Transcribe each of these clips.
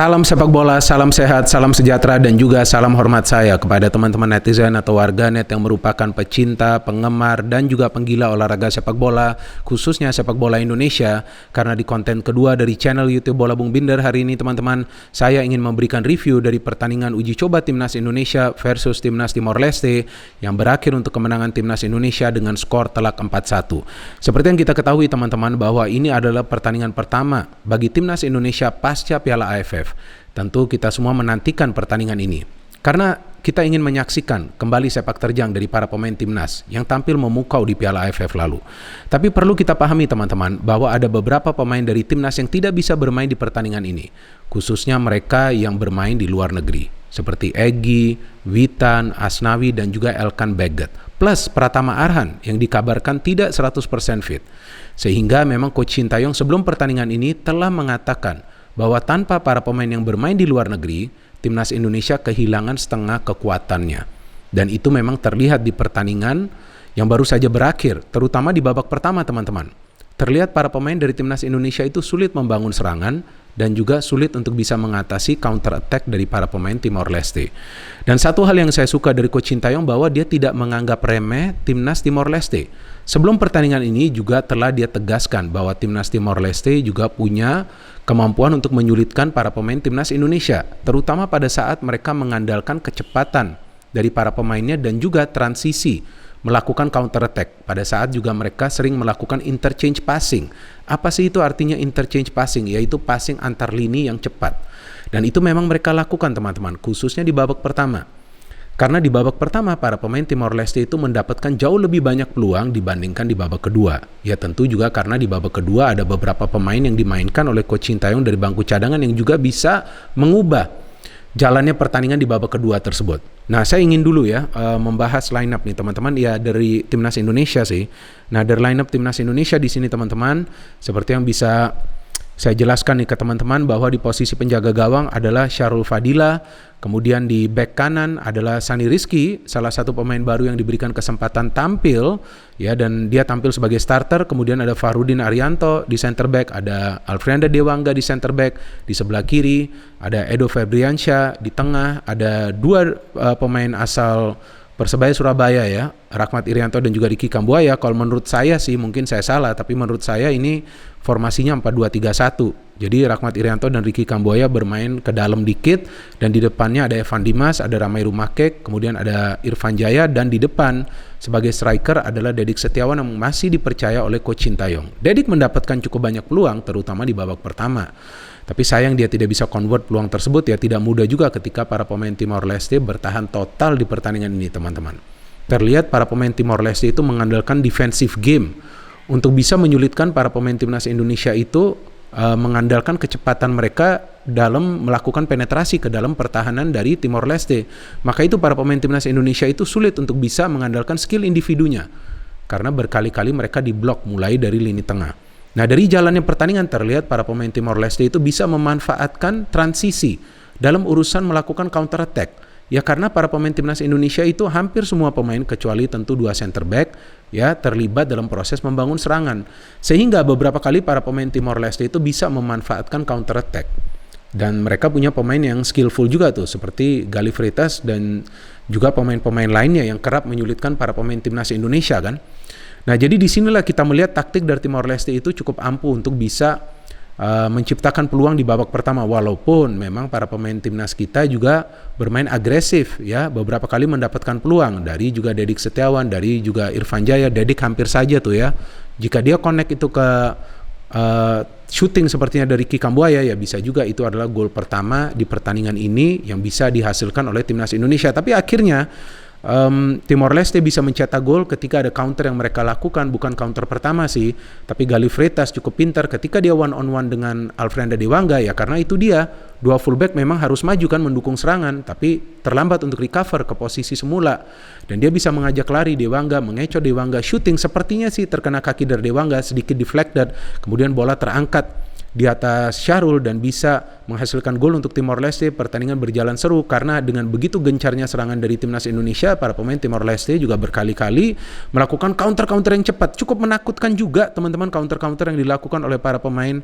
Salam sepak bola, salam sehat, salam sejahtera, dan juga salam hormat saya kepada teman-teman netizen atau warganet yang merupakan pecinta, penggemar, dan juga penggila olahraga sepak bola, khususnya sepak bola Indonesia. Karena di konten kedua dari channel YouTube Bola Bung Binder hari ini, teman-teman, saya ingin memberikan review dari pertandingan uji coba Timnas Indonesia versus Timnas Timor Leste yang berakhir untuk kemenangan Timnas Indonesia dengan skor telak 4-1. Seperti yang kita ketahui, teman-teman, bahwa ini adalah pertandingan pertama bagi Timnas Indonesia pasca Piala AFF. Tentu kita semua menantikan pertandingan ini karena kita ingin menyaksikan kembali sepak terjang dari para pemain timnas yang tampil memukau di Piala AFF lalu. Tapi perlu kita pahami, teman-teman, bahwa ada beberapa pemain dari timnas yang tidak bisa bermain di pertandingan ini, khususnya mereka yang bermain di luar negeri seperti Egy, Witan, Asnawi, dan juga Elkan Baggett, plus Pratama Arhan yang dikabarkan tidak 100% fit. Sehingga memang Coach Sintayong sebelum pertandingan ini telah mengatakan bahwa tanpa para pemain yang bermain di luar negeri, Timnas Indonesia kehilangan setengah kekuatannya. Dan itu memang terlihat di pertandingan yang baru saja berakhir, terutama di babak pertama, teman-teman. Terlihat para pemain dari Timnas Indonesia itu sulit membangun serangan dan juga sulit untuk bisa mengatasi counter attack dari para pemain Timor Leste. Dan satu hal yang saya suka dari Coach Sintayong bahwa dia tidak menganggap remeh Timnas Timor Leste. Sebelum pertandingan ini juga telah dia tegaskan bahwa Timnas Timor Leste juga punya kemampuan untuk menyulitkan para pemain Timnas Indonesia, terutama pada saat mereka mengandalkan kecepatan dari para pemainnya dan juga transisi melakukan counter attack. Pada saat juga mereka sering melakukan interchange passing. Apa sih itu artinya interchange passing? Yaitu passing antar lini yang cepat. Dan itu memang mereka lakukan, teman-teman, khususnya di babak pertama. Karena di babak pertama para pemain Timor Leste itu mendapatkan jauh lebih banyak peluang dibandingkan di babak kedua. Ya tentu juga karena di babak kedua ada beberapa pemain yang dimainkan oleh Coach Sintayong dari bangku cadangan yang juga bisa mengubah jalannya pertandingan di babak kedua tersebut. Nah, saya ingin dulu ya membahas line up nih, teman-teman, ya dari Timnas Indonesia sih. Nah, dari line up Timnas Indonesia di sini, teman-teman, seperti yang bisa saya jelaskan nih ke teman-teman bahwa di posisi penjaga gawang adalah Syahrul Fadila, kemudian di back kanan adalah Sani Rizky, salah satu pemain baru yang diberikan kesempatan tampil ya, dan dia tampil sebagai starter. Kemudian ada Farudin Arianto di center back, ada Alfrenda Dewangga di center back, di sebelah kiri ada Edo Febriansyah, di tengah ada dua pemain asal Persebaya Surabaya ya, Rahmat Irianto dan juga Ricky Kambuaya. Kalau menurut saya sih, mungkin saya salah, tapi menurut saya ini formasinya 4-2-3-1. Jadi Rahmat Irianto dan Ricky Kambuaya bermain ke dalam dikit, dan di depannya ada Evan Dimas, ada Ramai Rumakek, kemudian ada Irfan Jaya, dan di depan sebagai striker adalah Dedik Setiawan yang masih dipercaya oleh Coach Sintayong. Dedik mendapatkan cukup banyak peluang, terutama di babak pertama. Tapi sayang dia tidak bisa convert peluang tersebut ya. Tidak mudah juga ketika para pemain Timor Leste bertahan total di pertandingan ini, teman-teman. Terlihat para pemain Timor Leste itu mengandalkan defensive game untuk bisa menyulitkan para pemain Timnas Indonesia itu mengandalkan kecepatan mereka dalam melakukan penetrasi ke dalam pertahanan dari Timor Leste. Maka itu para pemain Timnas Indonesia itu sulit untuk bisa mengandalkan skill individunya karena berkali-kali mereka diblok mulai dari lini tengah. Nah, dari jalannya pertandingan terlihat para pemain Timor Leste itu bisa memanfaatkan transisi dalam urusan melakukan counter attack. Ya karena para pemain Timnas Indonesia itu hampir semua pemain kecuali tentu dua center back ya terlibat dalam proses membangun serangan. Sehingga beberapa kali para pemain Timor Leste itu bisa memanfaatkan counter attack. Dan mereka punya pemain yang skillful juga tuh, seperti Galih Freitas dan juga pemain-pemain lainnya yang kerap menyulitkan para pemain Timnas Indonesia kan. Nah, jadi disinilah kita melihat taktik dari Timor Leste itu cukup ampuh untuk bisa menciptakan peluang di babak pertama, walaupun memang para pemain timnas kita juga bermain agresif ya, beberapa kali mendapatkan peluang dari juga Dedik Setiawan, dari juga Irfan Jaya. Dedik hampir saja tuh ya, jika dia connect itu ke shooting sepertinya dari Ricky Kambuaya ya, bisa juga itu adalah gol pertama di pertandingan ini yang bisa dihasilkan oleh Timnas Indonesia. Tapi akhirnya Timor Leste bisa mencetak gol ketika ada counter yang mereka lakukan, bukan counter pertama sih, tapi Galih Freitas cukup pintar ketika dia one on one dengan Alfrenda Dewangga ya, karena itu dia dua fullback memang harus maju kan mendukung serangan, tapi terlambat untuk recover ke posisi semula, dan dia bisa mengajak lari Dewangga, mengecoh Dewangga, shooting sepertinya sih terkena kaki dari Dewangga, sedikit deflected, kemudian bola terangkat di atas Syahrul dan bisa menghasilkan gol untuk Timor Leste. Pertandingan berjalan seru karena dengan begitu gencarnya serangan dari timnas Indonesia, para pemain Timor Leste juga berkali-kali melakukan counter-counter yang cepat. Cukup menakutkan juga teman-teman counter-counter yang dilakukan oleh para pemain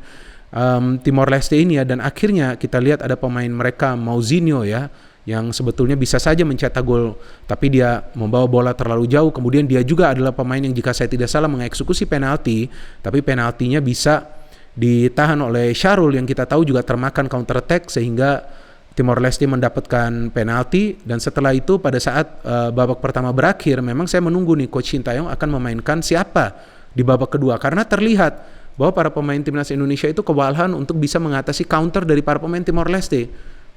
Timor Leste ini ya, dan akhirnya kita lihat ada pemain mereka Mouzinho ya, yang sebetulnya bisa saja mencetak gol, tapi dia membawa bola terlalu jauh. Kemudian dia juga adalah pemain yang jika saya tidak salah mengeksekusi penalti, tapi penaltinya bisa ditahan oleh Syahrul yang kita tahu juga termakan counter attack sehingga Timor Leste mendapatkan penalti. Dan setelah itu pada saat babak pertama berakhir, memang saya menunggu nih Coach Sintayong akan memainkan siapa di babak kedua, karena terlihat bahwa para pemain timnas Indonesia itu kewalahan untuk bisa mengatasi counter dari para pemain Timor Leste.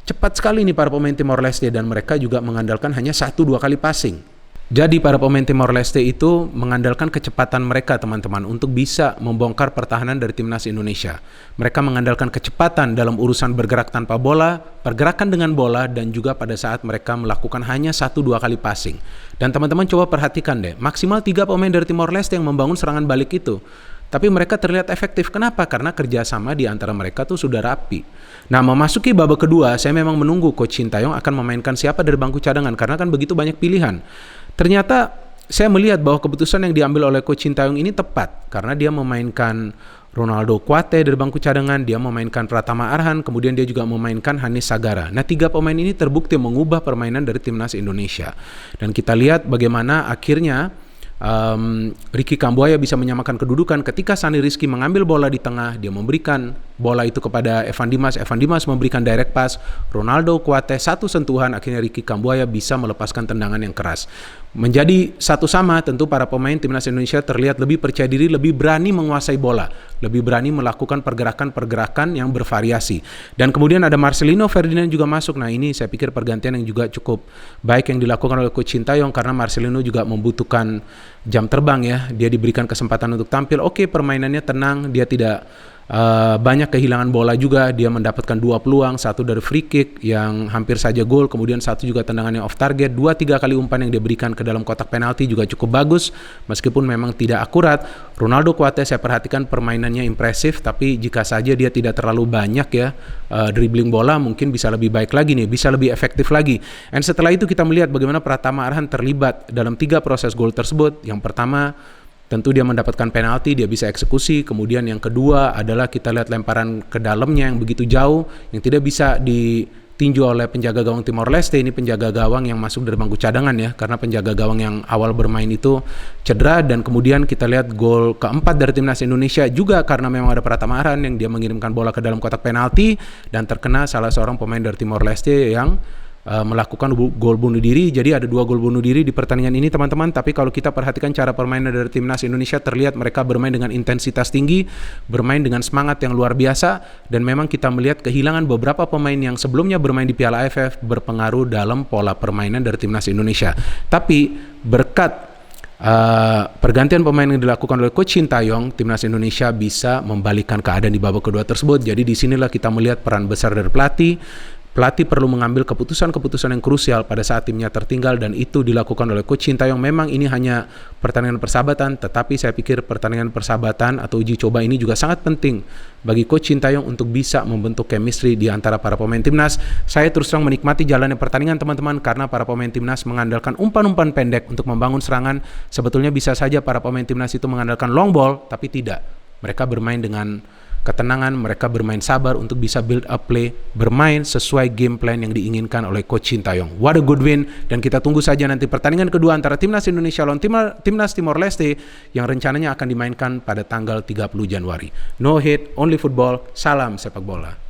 Cepat sekali nih para pemain Timor Leste, dan mereka juga mengandalkan hanya 1-2 kali passing. Jadi para pemain Timor Leste itu mengandalkan kecepatan mereka teman-teman untuk bisa membongkar pertahanan dari timnas Indonesia. Mereka mengandalkan kecepatan dalam urusan bergerak tanpa bola, pergerakan dengan bola, dan juga pada saat mereka melakukan hanya 1-2 kali passing. Dan teman-teman coba perhatikan deh, maksimal 3 pemain dari Timor Leste yang membangun serangan balik itu. Tapi mereka terlihat efektif. Kenapa? Karena kerjasama di antara mereka tuh sudah rapi. Nah, memasuki babak kedua, saya memang menunggu Coach Sintayong akan memainkan siapa dari bangku cadangan, karena kan begitu banyak pilihan. Ternyata saya melihat bahwa keputusan yang diambil oleh Coach Sintayong ini tepat, karena dia memainkan Ronaldo Kuate dari bangku cadangan, dia memainkan Pratama Arhan, kemudian dia juga memainkan Hanis Sagara. Nah, 3 pemain ini terbukti mengubah permainan dari timnas Indonesia. Dan kita lihat bagaimana akhirnya Ricky Kambuaya bisa menyamakan kedudukan ketika Sani Rizky mengambil bola di tengah, dia memberikan bola itu kepada Evan Dimas memberikan direct pass, Ronaldo Kuate 1 sentuhan, akhirnya Ricky Kambuaya bisa melepaskan tendangan yang keras. Menjadi 1-1, tentu para pemain timnas Indonesia terlihat lebih percaya diri, lebih berani menguasai bola, lebih berani melakukan pergerakan-pergerakan yang bervariasi. Dan kemudian ada Marcelino Ferdinand juga masuk. Nah, ini saya pikir pergantian yang juga cukup baik yang dilakukan oleh Coach Sintayong, karena Marcelino juga membutuhkan jam terbang ya. Dia diberikan kesempatan untuk tampil. Oke, permainannya tenang, dia tidak banyak kehilangan bola juga. Dia mendapatkan 2 peluang, 1 dari free kick yang hampir saja gol, kemudian 1 juga tendangan yang off target. 2-3 kali umpan yang dia berikan ke dalam kotak penalti juga cukup bagus, meskipun memang tidak akurat. Ronaldo Kuate saya perhatikan permainannya impresif, tapi jika saja dia tidak terlalu banyak ya dribbling bola, mungkin bisa lebih baik lagi nih, bisa lebih efektif lagi. Dan setelah itu kita melihat bagaimana Pratama Arhan terlibat dalam 3 proses gol tersebut. Yang pertama, tentu dia mendapatkan penalti, dia bisa eksekusi. Kemudian yang kedua adalah kita lihat lemparan ke dalamnya yang begitu jauh, yang tidak bisa ditinju oleh penjaga gawang Timor Leste. Ini penjaga gawang yang masuk dari bangku cadangan ya, karena penjaga gawang yang awal bermain itu cedera. Dan kemudian kita lihat gol keempat dari timnas Indonesia juga karena memang ada Pratama Arhan yang dia mengirimkan bola ke dalam kotak penalti dan terkena salah seorang pemain dari Timor Leste yang melakukan gol bunuh diri. Jadi ada 2 gol bunuh diri di pertandingan ini teman-teman. Tapi kalau kita perhatikan cara permainan dari timnas Indonesia, terlihat mereka bermain dengan intensitas tinggi, bermain dengan semangat yang luar biasa, dan memang kita melihat kehilangan beberapa pemain yang sebelumnya bermain di Piala AFF berpengaruh dalam pola permainan dari timnas Indonesia. Tapi berkat pergantian pemain yang dilakukan oleh Coach Sintayong, timnas Indonesia bisa membalikkan keadaan di babak kedua tersebut. Jadi disinilah kita melihat peran besar dari pelatih. Pelatih perlu mengambil keputusan-keputusan yang krusial pada saat timnya tertinggal, dan itu dilakukan oleh Coach Sintayong. Memang ini hanya pertandingan persahabatan, tetapi saya pikir pertandingan persahabatan atau uji coba ini juga sangat penting bagi Coach Sintayong untuk bisa membentuk chemistry di antara para pemain timnas. Saya terus terang menikmati jalannya pertandingan teman-teman, karena para pemain timnas mengandalkan umpan-umpan pendek untuk membangun serangan. Sebetulnya bisa saja para pemain timnas itu mengandalkan long ball, tapi tidak. Mereka bermain dengan ketenangan, mereka bermain sabar untuk bisa build up play, bermain sesuai game plan yang diinginkan oleh Coach Sintayong. What a good win, dan kita tunggu saja nanti pertandingan kedua antara timnas Indonesia lawan timnas Timor Leste yang rencananya akan dimainkan pada tanggal 30 Januari. No hate, only football. Salam sepak bola.